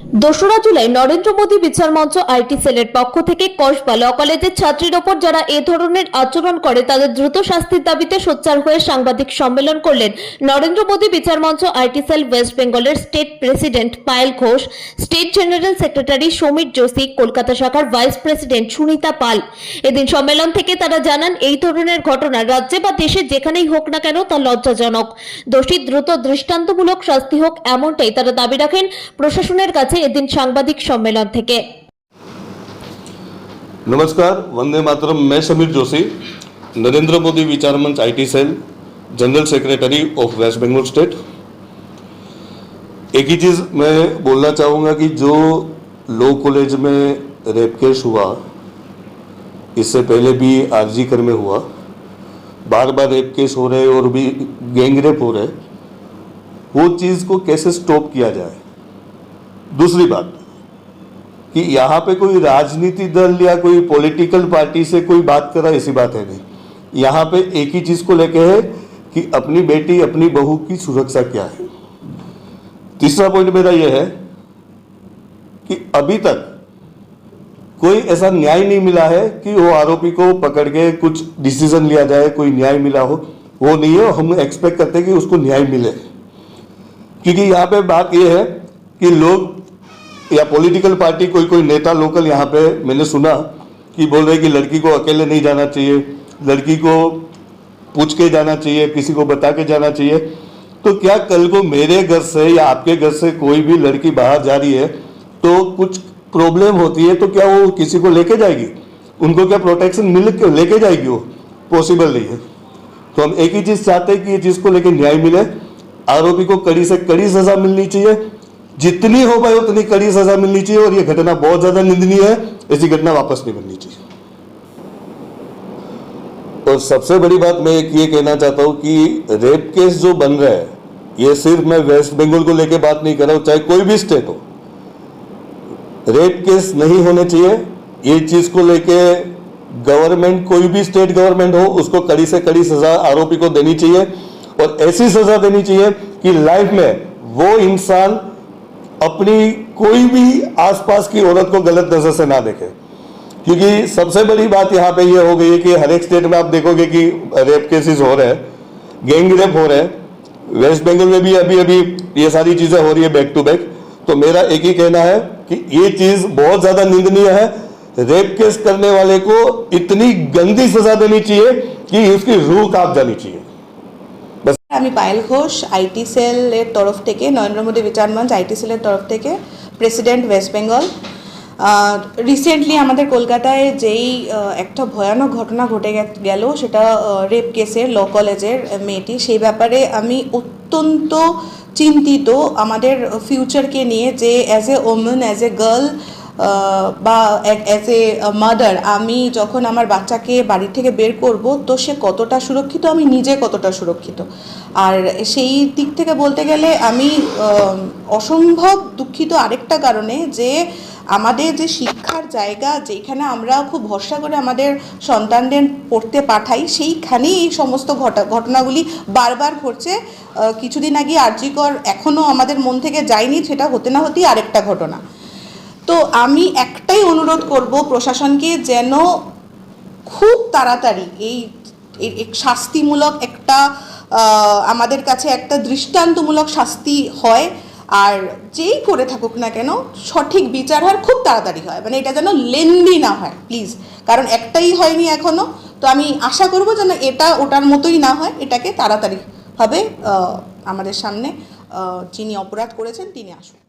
দোসরা জুলাই নরেন্দ্র মোদী বিচার মঞ্চ আইটি সেলের পক্ষ থেকে কসবা ল কলেজের ছাত্রীর ওপর যারা এ ধরনের আচরণ করে তাদের দ্রুত শাস্তির দাবিতে সোচ্চার হয়ে সাংবাদিক সম্মেলন করলেন নরেন্দ্র মোদী বিচার মঞ্চ আইটি সেল ওয়েস্ট বেঙ্গলের state president Payel Ghosh, state general secretary Samir Joshi, Kolkata শাখার ভাইস প্রেসিডেন্ট সুনিতা পাল। এদিন সম্মেলন থেকে তারা জানান, এই ধরনের ঘটনা রাজ্যে বা দেশে যেখানেই হোক না কেন তা লজ্জাজনক। দোষী দ্রুত দৃষ্টান্তমূলক শাস্তি হোক, এমনটাই তারা দাবি রাখেন প্রশাসনের কাছে এদিন সাংবাদিক সম্মেलन থেকে। नमस्कार, वंदे मातरम। मैं Sameer Joshi, Narendra Modi Vichar Manch IT cell general secretary of West Bengal state. एक ही चीज़ मैं बोलना चाहूँगा कि जो लॉ कॉलेज में रेप केस हुआ, इससे पहले भी आरजी कर में हुआ, बार बार रेप केस हो रहे और भी गैंग रेप हो रहे, वो चीज़ को कैसे स्टॉप किया जाए। दूसरी बात कि यहाँ पे कोई राजनीति दल या कोई पॉलिटिकल पार्टी से कोई बात कर रहा है, ऐसी बात है नहीं। यहाँ पे एक ही चीज़ को लेके है कि अपनी बेटी अपनी बहू की सुरक्षा क्या है। तीसरा पॉइंट मेरा यह है कि अभी तक कोई ऐसा न्याय नहीं मिला है कि वो आरोपी को पकड़ के कुछ डिसीजन लिया जाए, कोई न्याय मिला हो, वो नहीं है। हम एक्सपेक्ट करते हैं कि उसको न्याय मिले, क्योंकि यहाँ पे बात यह है कि लोग या पॉलिटिकल पार्टी कोई नेता लोकल यहाँ पे मैंने सुना कि बोल रहे कि लड़की को अकेले नहीं जाना चाहिए, लड़की को पूछ के जाना चाहिए, किसी को बता के जाना चाहिए। तो क्या कल को मेरे घर से या आपके घर से कोई भी लड़की बाहर जा रही है तो कुछ प्रॉब्लम होती है, तो क्या वो किसी को लेके जाएगी? उनको क्या प्रोटेक्शन मिल के लेके जाएगी? वो पॉसिबल नहीं है। तो हम एक ही चीज़ चाहते हैं कि ये चीज़ को लेकर न्याय मिले, आरोपी को कड़ी से कड़ी सजा मिलनी चाहिए, जितनी हो पाए उतनी कड़ी सजा मिलनी चाहिए। और ये घटना बहुत ज्यादा निंदनीय है, ऐसी घटना वापस नहीं बननी चाहिए। और सबसे बड़ी बात मैं ये कहना चाहता हूं कि रेप केस जो बन रहा है, ये सिर्फ मैं वेस्ट बंगाल को लेके बात नहीं कर रहा हूं, चाहे कोई भी स्टेट हो, रेप केस नहीं होने चाहिए। ये चीज को लेके गवर्नमेंट, कोई भी स्टेट गवर्नमेंट हो, उसको कड़ी से कड़ी सजा आरोपी को देनी चाहिए। और ऐसी सजा देनी चाहिए कि लाइफ में वो इंसान अपनी कोई भी आसपास की औरत को गलत नजर से ना देखे। क्योंकि सबसे बड़ी बात यहाँ पे ये हो गई है कि हर एक स्टेट में आप देखोगे कि रेप केसेस हो रहे हैं, गैंग रेप हो रहे हैं। वेस्ट बंगाल में भी अभी अभी ये सारी चीजें हो रही है बैक टू बैक। तो मेरा एक ही कहना है कि ये चीज बहुत ज्यादा निंदनीय है। रेप केस करने वाले को इतनी गंदी सजा देनी चाहिए कि उसकी रूह कांप जानी चाहिए। আমি পায়েল ঘোষ, আইটি সেলের তরফ থেকে, নরেন্দ্র মোদী বিচার মঞ্চ আইটি সেলের তরফ থেকে প্রেসিডেন্ট ওয়েস্ট বেঙ্গল। রিসেন্টলি আমাদের কলকাতায় যেই একটা ভয়ানক ঘটনা ঘটে গেল, সেটা রেপ কেসের ল কলেজের মেয়েটি, সেই ব্যাপারে আমি অত্যন্ত চিন্তিত আমাদের ফিউচারকে নিয়ে। যে as a women, as a girl বা অ্যাজ এ মাদার, আমি যখন আমার বাচ্চাকে বাড়ি থেকে বের করব, তো সে কতটা সুরক্ষিত, আমি নিজে কতটা সুরক্ষিত। আর সেই দিক থেকে বলতে গেলে আমি অসম্ভব দুঃখিত আরেকটা কারণে, যে আমাদের যে শিক্ষার জায়গা, যেখানে আমরা খুব ভরসা করে আমাদের সন্তানদের পড়তে পাঠাই, সেইখানেই এই সমস্ত ঘটনাগুলি বারবার ঘটছে। কিছুদিন আগে আরজি কর এখনও আমাদের মন থেকে যায়নি, সেটা হতে না হতেই আরেকটা ঘটনা। তো আমি একটাই অনুরোধ করব প্রশাসনকে, যেন খুব তাড়াতাড়ি এই শাস্তিমূলক একটা আমাদের কাছে একটা দৃষ্টান্তমূলক শাস্তি হয়। আর যেই করে থাকুক না কেন, সঠিক বিচার হয়, খুব তাড়াতাড়ি হয়, মানে এটা যেন লেন্দি না হয় প্লিজ। কারণ একটাই হয়নি এখনও। তো আমি আশা করব যেন এটা ওটার মতোই না হয়, এটাকে তাড়াতাড়ি হবে আমাদের সামনে যিনি অপরাধ করেছেন তিনি আসুন।